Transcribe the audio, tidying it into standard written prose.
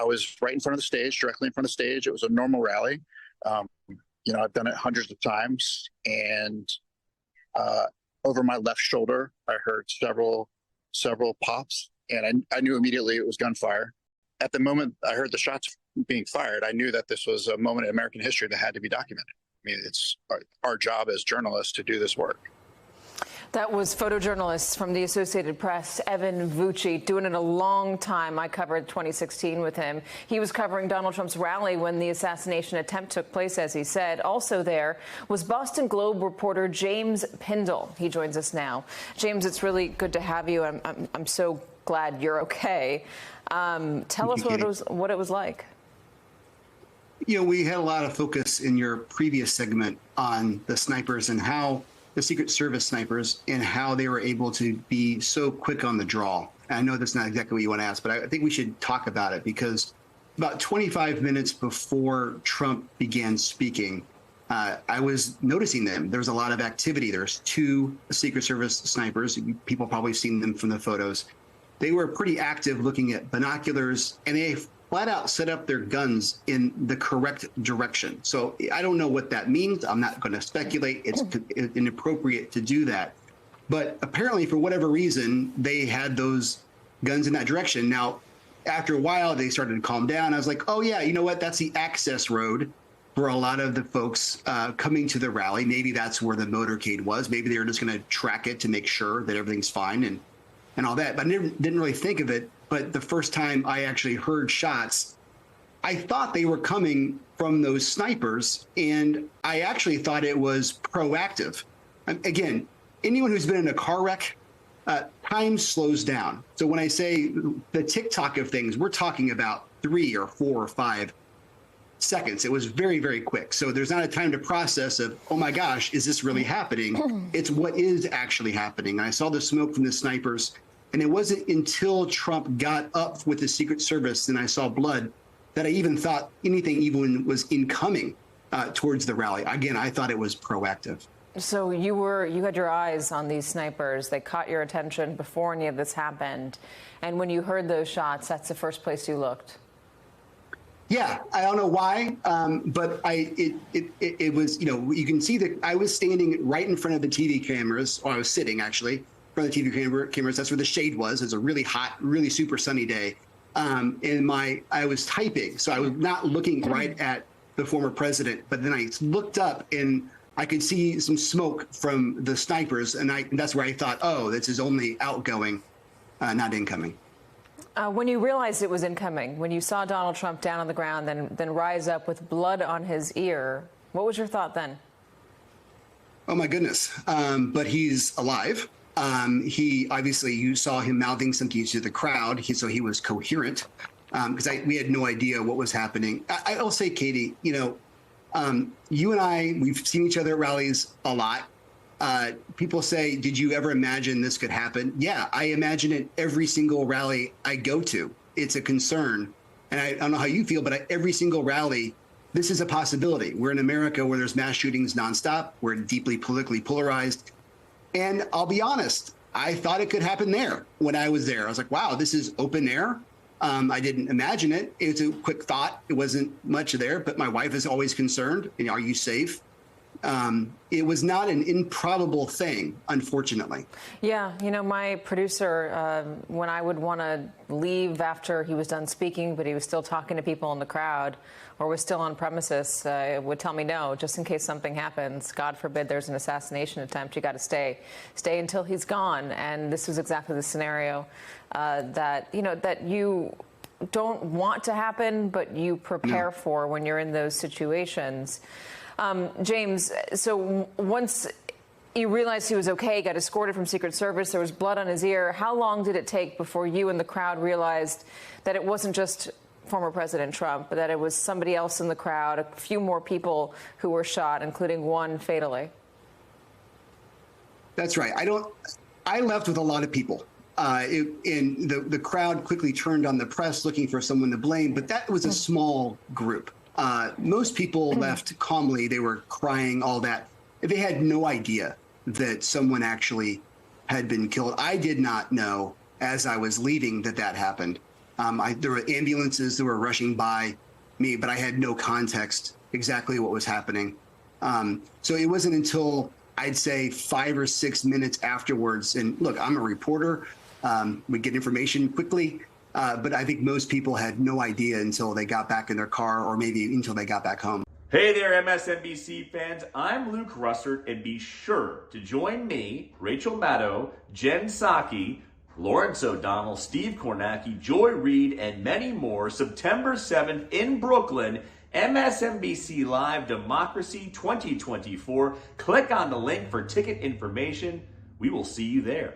I was right in front of the stage, directly in front of the stage. It was a normal rally. I've done it hundreds of times, and over my left shoulder, I heard several pops, and I knew immediately it was gunfire. At the moment I heard the shots being fired, I knew that this was a moment in American history that had to be documented. I mean, it's our job as journalists to do this work. That was photojournalist from the Associated Press, Evan Vucci, doing it a long time. I covered 2016 with him. He was covering Donald Trump's rally when the assassination attempt took place, as he said. Also there was Boston Globe reporter James Pindell. He joins us now. James, it's really good to have you. I'm so glad you're okay. Tell us what it was like. We had a lot of focus in your previous segment on the snipers and how the Secret Service snipers and how they were able to be so quick on the draw. And I know that's not exactly what you want to ask, but I think we should talk about it, because about 25 minutes before Trump began speaking, I was noticing them. There was a lot of activity. There's 2 Secret Service snipers. People probably seen them from the photos. They were pretty active looking at binoculars, and they flat out set up their guns in the correct direction. So I don't know what that means. I'm not going to speculate. It's inappropriate to do that. But apparently, for whatever reason, they had those guns in that direction. Now, after a while, they started to calm down. I was like, oh, yeah, you know what? That's the access road for a lot of the folks coming to the rally. Maybe that's where the motorcade was. Maybe they were just going to track it to make sure that everything's fine and all that. But I didn't really think of it. But the first time I actually heard shots, I thought they were coming from those snipers, and I actually thought it was proactive. Again, anyone who's been in a car wreck, time slows down. So when I say the tick-tock of things, we're talking about 3 or 4 or 5 seconds. It was very, very quick. So there's not a time to process of, oh my gosh, is this really happening? It's what is actually happening. And I saw the smoke from the snipers. And it wasn't until Trump got up with the Secret Service and I saw blood that I even thought anything even was incoming towards the rally. Again, I thought it was proactive. So you had your eyes on these snipers. They caught your attention before any of this happened. And when you heard those shots, that's the first place you looked. Yeah, I don't know why, but it was, you can see that I was standing right in front of the TV cameras, or I was sitting actually. For the TV cameras, that's where the shade was. It's a really hot, really super sunny day. And I was typing, so I was not looking right at the former president, but then I looked up and I could see some smoke from the snipers, and that's where I thought, oh, this is only outgoing, not incoming. When you realized it was incoming, when you saw Donald Trump down on the ground, then rise up with blood on his ear, what was your thought then? Oh my goodness, but he's alive. He obviously, you saw him mouthing something to the crowd, so he was coherent, because we had no idea what was happening. I'll say, Katie, you and I, we've seen each other at rallies a lot. People say, did you ever imagine this could happen? Yeah, I imagine it every single rally I go to. It's a concern. And I don't know how you feel, but at every single rally, this is a possibility. We're in America where there's mass shootings nonstop. We're deeply politically polarized. And I'll be honest, I thought it could happen there when I was there. I was like, wow, this is open air. I didn't imagine it. It was a quick thought. It wasn't much there, but my wife is always concerned. Are you safe? It was not an improbable thing, unfortunately. Yeah, my producer, when I would want to leave after he was done speaking, but he was still talking to people in the crowd or was still on premises, would tell me, no, just in case something happens, God forbid there's an assassination attempt, you got to stay until he's gone. And this was exactly the scenario that you don't want to happen, but you prepare for when you're in those situations. James, so once you realized he was okay, got escorted from Secret Service, there was blood on his ear, how long did it take before you and the crowd realized that it wasn't just former President Trump, but that it was somebody else in the crowd, a few more people who were shot, including one fatally? That's right. I left with a lot of people. The crowd quickly turned on the press looking for someone to blame, but that was a small group. Most people left calmly. They were crying, all that. They had no idea that someone actually had been killed. I did not know as I was leaving that happened. There were ambulances that were rushing by me, but I had no context exactly what was happening. So it wasn't until I'd say 5 or 6 minutes afterwards. And look, I'm a reporter. We get information quickly. But I think most people had no idea until they got back in their car or maybe until they got back home. Hey there, MSNBC fans. I'm Luke Russert, and be sure to join me, Rachel Maddow, Jen Psaki, Lawrence O'Donnell, Steve Kornacki, Joy Reid, and many more September 7th in Brooklyn. MSNBC Live Democracy 2024. Click on the link for ticket information. We will see you there.